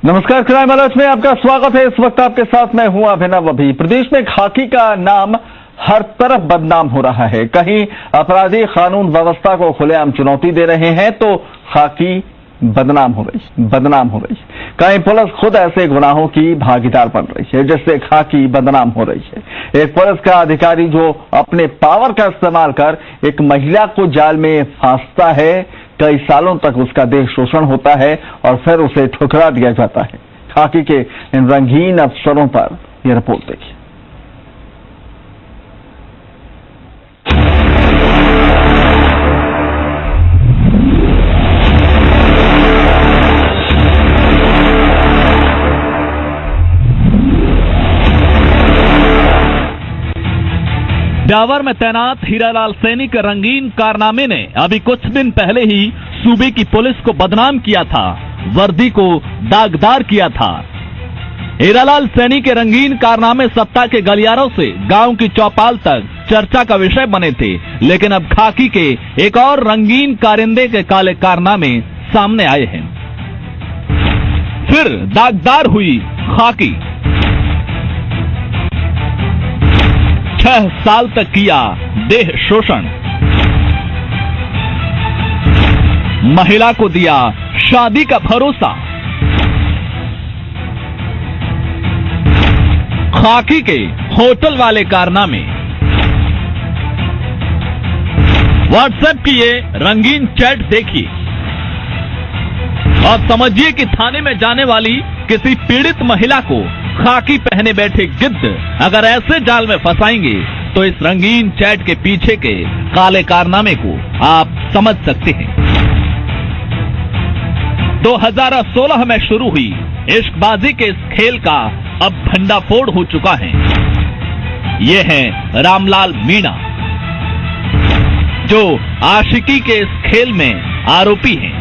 नमस्कार, crime alert में आपका स्वागत है। इस वक्त आपके साथ मैं हूं अभिनव। अभी प्रदेश में खाकी का नाम हर तरफ बदनाम हो रहा है। कहीं अपराधी कानून व्यवस्था को खुलेआम चुनौती दे रहे हैं तो खाकी बदनाम हो रही। कहीं पुलिस खुद ऐसे गुनाहों की भागीदार बन रही है जिससे खाकी बदनाम हो रही है। एक पुलिस का अधिकारी जो अपने पावर का इस्तेमाल कर एक महिला को जाल में फांसता है, कई सालों तक उसका देह शोषण होता है और फिर उसे ठुकरा दिया जाता है। खाकी के इन रंगीन अफसरों पर यह रिपोर्ट देखिए। ब्यावर में तैनात हीरालाल सैनी के रंगीन कारनामे ने अभी कुछ दिन पहले ही सूबे की पुलिस को बदनाम किया था, वर्दी को दागदार किया था। हीरालाल सैनी के रंगीन कारनामे सत्ता के गलियारों से गांव की चौपाल तक चर्चा का विषय बने थे, लेकिन अब खाकी के एक और रंगीन कारिंदे के काले कारनामे सामने आए हैं। फिर दागदार हुई खाकी। 6 साल तक किया देह शोषण, महिला को दिया शादी का भरोसा। खाकी के होटल वाले कारनामे। व्हाट्सएप की ये रंगीन चैट देखिए और समझिए कि थाने में जाने वाली किसी पीड़ित महिला को खाकी पहने बैठे गिद्ध अगर ऐसे जाल में फंसाएंगे तो इस रंगीन चैट के पीछे के काले कारनामे को आप समझ सकते हैं। 2016 में शुरू हुई इश्कबाजी के इस खेल का अब भंडाफोड़ हो चुका है। ये है रामलाल मीणा, जो आशिकी के इस खेल में आरोपी हैं।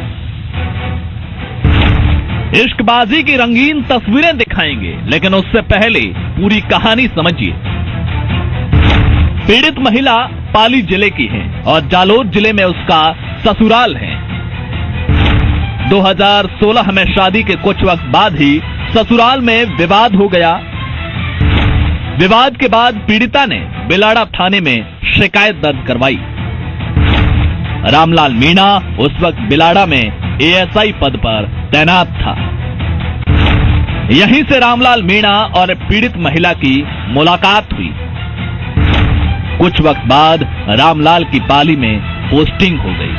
इश्कबाजी की रंगीन तस्वीरें दिखाएंगे, लेकिन उससे पहले पूरी कहानी समझिए। पीड़ित महिला पाली जिले की है और जालोर जिले में उसका ससुराल है। 2016 में शादी के कुछ वक्त बाद ही ससुराल में विवाद हो गया। विवाद के बाद पीड़िता ने बिलाड़ा थाने में शिकायत दर्ज करवाई। रामलाल मीणा उस वक्त बिलाड़ा में एएसआई पद पर तैनात था। यहीं से रामलाल मीणा और पीड़ित महिला की मुलाकात हुई। कुछ वक्त बाद रामलाल की पाली में पोस्टिंग हो गई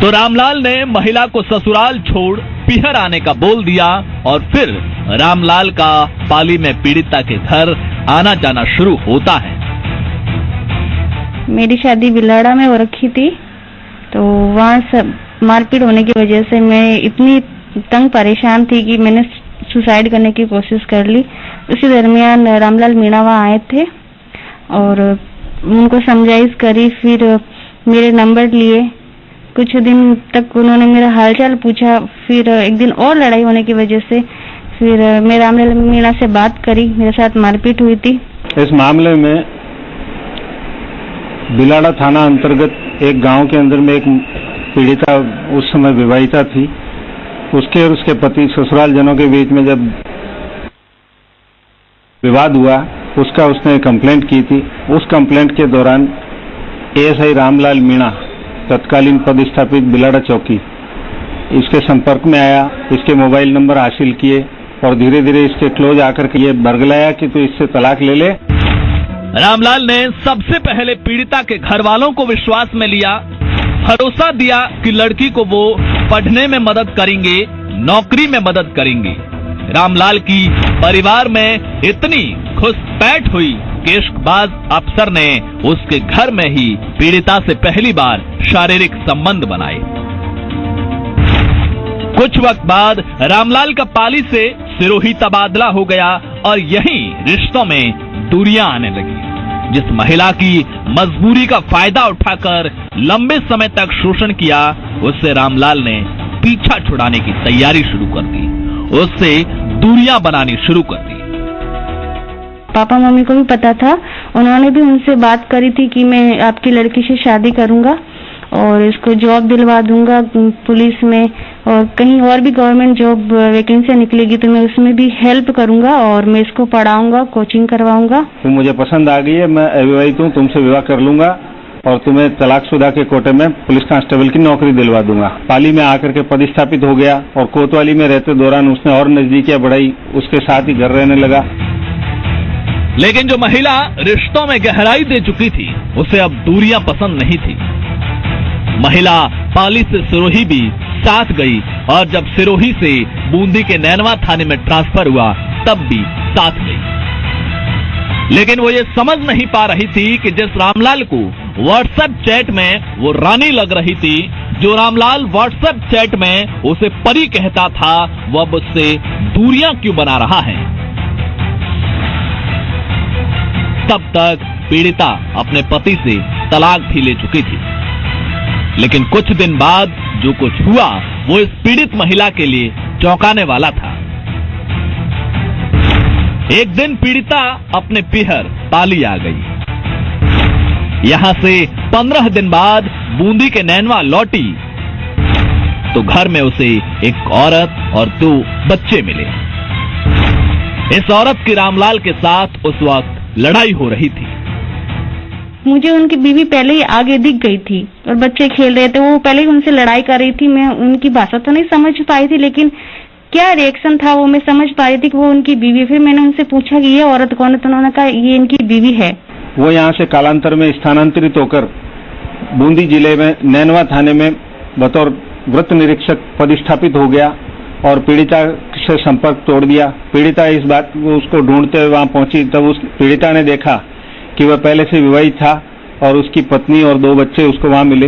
तो रामलाल ने महिला को ससुराल छोड़ पिहर आने का बोल दिया और फिर रामलाल का पाली में पीड़िता के घर आना जाना शुरू होता है। मेरी शादी बिलाड़ा में हो रखी थी, तो वहाँ सब मारपीट होने की वजह से मैं इतनी तंग परेशान थी कि मैंने सुसाइड करने की कोशिश कर ली। उसी दरमियान रामलाल मीणा वहाँ आए थे और उनको समझाइश करी, फिर मेरे नंबर लिए। कुछ दिन तक उन्होंने मेरा हालचाल पूछा। फिर एक दिन और लड़ाई होने की वजह से फिर मैं रामलाल मीणा से बात करी, मेरे साथ मारपीट हुई थी। इस मामले में बिलाड़ा थाना अंतर्गत एक गांव के अंदर में एक पीड़िता उस समय विवाहिता थी। उसके और उसके पति ससुराल जनों के बीच में जब विवाद हुआ, उसने कंप्लेंट की थी। उस कंप्लेंट के दौरान एएसआई रामलाल मीणा, तत्कालीन पदस्थापित बिलाड़ा चौकी, इसके संपर्क में आया, इसके मोबाइल नंबर हासिल किए और धीरे धीरे इसके क्लोज आकर के ये बरगलाया कि तो इससे तलाक ले ले। रामलाल ने सबसे पहले पीड़िता के घर वालों को विश्वास में लिया, भरोसा दिया कि लड़की को वो पढ़ने में मदद करेंगे, नौकरी में मदद करेंगे। रामलाल की परिवार में इतनी घुसपैठ हुई कि इश्कबाज अफसर ने उसके घर में ही पीड़िता से पहली बार शारीरिक संबंध बनाए। कुछ वक्त बाद रामलाल का पाली से सिरोही तबादला हो गया और यहीं रिश्तों में दूरियां आने लगी। जिस महिला की मजबूरी का फायदा उठाकर लंबे समय तक शोषण किया, उससे रामलाल ने पीछा छुड़ाने की तैयारी शुरू कर दी, उससे दूरियां बनानी शुरू कर दी। पापा मम्मी को भी पता था, उन्होंने भी उनसे बात करी थी कि मैं आपकी लड़की से शादी करूंगा और इसको जॉब दिलवा दूंगा पुलिस में, और कहीं और भी गवर्नमेंट जॉब वैकेंसी निकलेगी तो मैं उसमें भी हेल्प करूंगा और मैं इसको पढ़ाऊंगा, कोचिंग करवाऊंगा। तो मुझे पसंद आ गई है, मैं अविवाहित हूँ, तुमसे विवाह कर लूंगा और तुम्हें तलाकशुदा के कोटे में पुलिस कांस्टेबल की नौकरी दिलवा दूंगा। पाली में आकर के पदस्थापित हो गया और कोतवाली में रहते दौरान उसने और नजदीकियां बढ़ाई, उसके साथ ही घर रहने लगा। लेकिन जो महिला रिश्तों में गहराई दे चुकी थी उसे अब दूरियां पसंद नहीं थी। महिला पाली से सिरोही भी साथ गई और जब सिरोही से बूंदी के नैनवा थाने में ट्रांसफर हुआ तब भी साथ गई। लेकिन वो ये समझ नहीं पा रही थी कि जिस रामलाल को व्हाट्सएप चैट में वो रानी लग रही थी, जो रामलाल व्हाट्सएप चैट में उसे परी कहता था, वो अब उससे दूरियां क्यों बना रहा है। तब तक पीड़िता अपने पति से तलाक भी ले चुकी थी। लेकिन कुछ दिन बाद जो कुछ हुआ वो इस पीड़ित महिला के लिए चौंकाने वाला था। एक दिन पीड़िता अपने पीहर पाली आ गई। यहां से 15 दिन बाद बूंदी के नैनवा लौटी तो घर में उसे एक औरत और 2 बच्चे मिले। इस औरत की रामलाल के साथ उस वक्त लड़ाई हो रही थी। मुझे उनकी बीवी पहले ही आगे दिख गई थी और बच्चे खेल रहे थे, वो पहले ही उनसे लड़ाई कर रही थी। मैं उनकी भाषा तो नहीं समझ पाई थी, लेकिन क्या रिएक्शन था वो मैं समझ पा रही थी कि वो उनकी बीवी। फिर मैंने उनसे पूछा कि ये औरत कौन है, तो उन्होंने कहा ये इनकी बीवी है। वो यहाँ से कालांतर में स्थानांतरित होकर बूंदी जिले में नैनवा थाने में बतौर वृत्त निरीक्षक पदस्थापित हो गया और पीड़िता से संपर्क तोड़ दिया। पीड़िता इस बात को उसको ढूंढते हुए वहां पहुंची, तब उस पीड़िता ने देखा कि वह पहले से विवाहित था और उसकी पत्नी और 2 बच्चे उसको वहां मिले।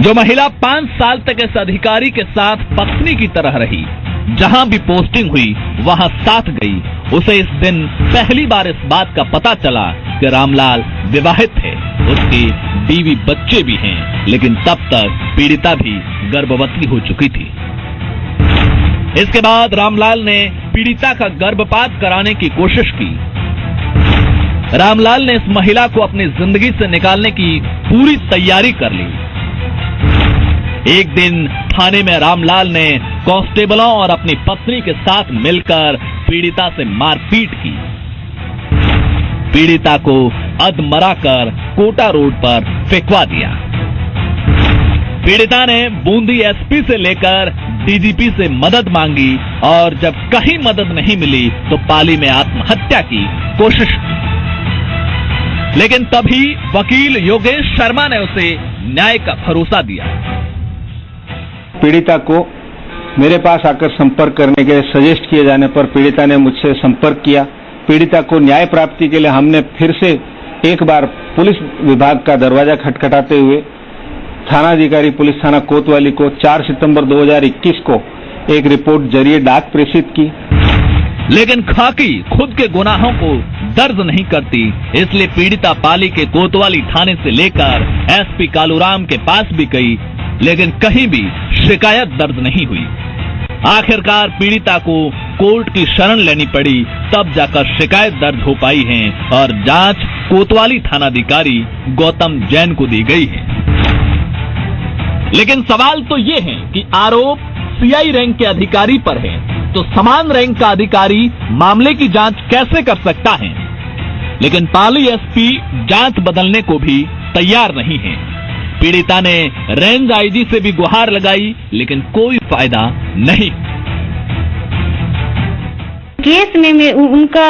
जो महिला 5 साल तक इस अधिकारी के साथ पत्नी की तरह रही, जहां भी पोस्टिंग हुई वहां साथ गई, उसे इस दिन पहली बार इस बात का पता चला कि रामलाल विवाहित है, उसकी बीवी बच्चे भी हैं। लेकिन तब तक पीड़िता भी गर्भवती हो चुकी थी। इसके बाद रामलाल ने पीड़िता का गर्भपात कराने की कोशिश की। रामलाल ने इस महिला को अपनी जिंदगी से निकालने की पूरी तैयारी कर ली। एक दिन थाने में रामलाल ने कांस्टेबलों और अपनी पत्नी के साथ मिलकर पीड़िता से मारपीट की। पीड़िता को अधमरा कर कोटा रोड पर फेंकवा दिया। पीड़िता ने बूंदी एसपी से लेकर डीजीपी से मदद मांगी और जब कहीं मदद नहीं मिली तो पाली में आत्महत्या की कोशिश की। लेकिन तभी वकील योगेश शर्मा ने उसे न्याय का भरोसा दिया। पीड़िता को मेरे पास आकर संपर्क करने के सजेस्ट किए जाने पर पीड़िता ने मुझसे संपर्क किया। पीड़िता को न्याय प्राप्ति के लिए हमने फिर से एक बार पुलिस विभाग का दरवाजा खटखटाते हुए थानाधिकारी पुलिस थाना कोतवाली को 4 सितंबर 2021 को एक रिपोर्ट जरिए डाक प्रेषित की। लेकिन खाकी खुद के गुनाहों को दर्ज नहीं करती, इसलिए पीड़िता पाली के कोतवाली थाने से लेकर एसपी कालूराम के पास भी गई, लेकिन कहीं भी शिकायत दर्ज नहीं हुई। आखिरकार पीड़िता को कोर्ट की शरण लेनी पड़ी, तब जाकर शिकायत दर्ज हो पाई है और जांच कोतवाली थानाधिकारी गौतम जैन को दी गई है। लेकिन सवाल तो ये है कि आरोप सीआई रैंक के अधिकारी पर है, तो समान रैंक का अधिकारी मामले की जांच कैसे कर सकता है। लेकिन पाली एसपी जांच बदलने को भी तैयार नहीं है। पीड़िता ने रेंज आईजी से भी गुहार लगाई, लेकिन कोई फायदा नहीं। केस में उनका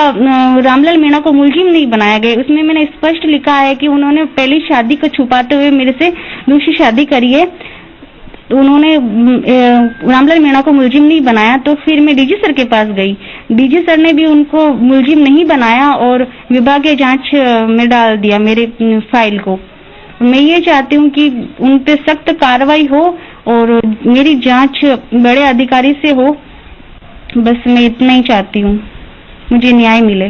रामलाल मीणा को मुलजिम नहीं बनाया गया। उसमें मैंने स्पष्ट लिखा है कि उन्होंने पहली शादी को छुपाते हुए मेरे से दूसरी शादी करी है। उन्होंने रामलाल मीणा को मुलजिम नहीं बनाया, तो फिर मैं डीजी सर के पास गई। डीजी सर ने भी उनको मुलजिम नहीं बनाया और विभागीय जांच में डाल दिया मेरे फाइल को। मैं ये चाहती हूँ कि उन पे सख्त कार्रवाई हो और मेरी जांच बड़े अधिकारी से हो। बस मैं इतना ही चाहती हूँ, मुझे न्याय मिले।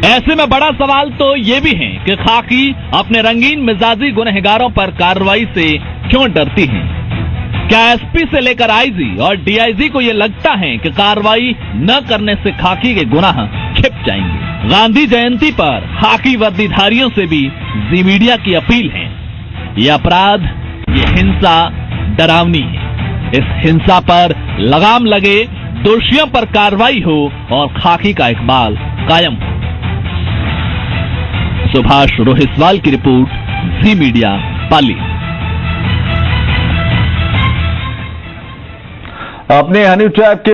ऐसे में बड़ा सवाल तो ये भी है कि खाकी अपने रंगीन मिजाजी गुनहगारों पर कार्रवाई से क्यों डरती हैं? क्या एसपी से लेकर आईजी और डीआईजी को ये लगता है कि कार्रवाई न करने से खाकी के गुनाह छिप जाएंगे। गांधी जयंती पर खाकी वर्दीधारियों से भी जी मीडिया की अपील है, ये अपराध, ये हिंसा डरावनी है। इस हिंसा पर लगाम लगे, दोषियों पर कार्रवाई हो और खाकी का इकबाल कायम हो। सुभाष रोहितवाल की रिपोर्ट, जी मीडिया, पाली। अपने हनी ट्रैप के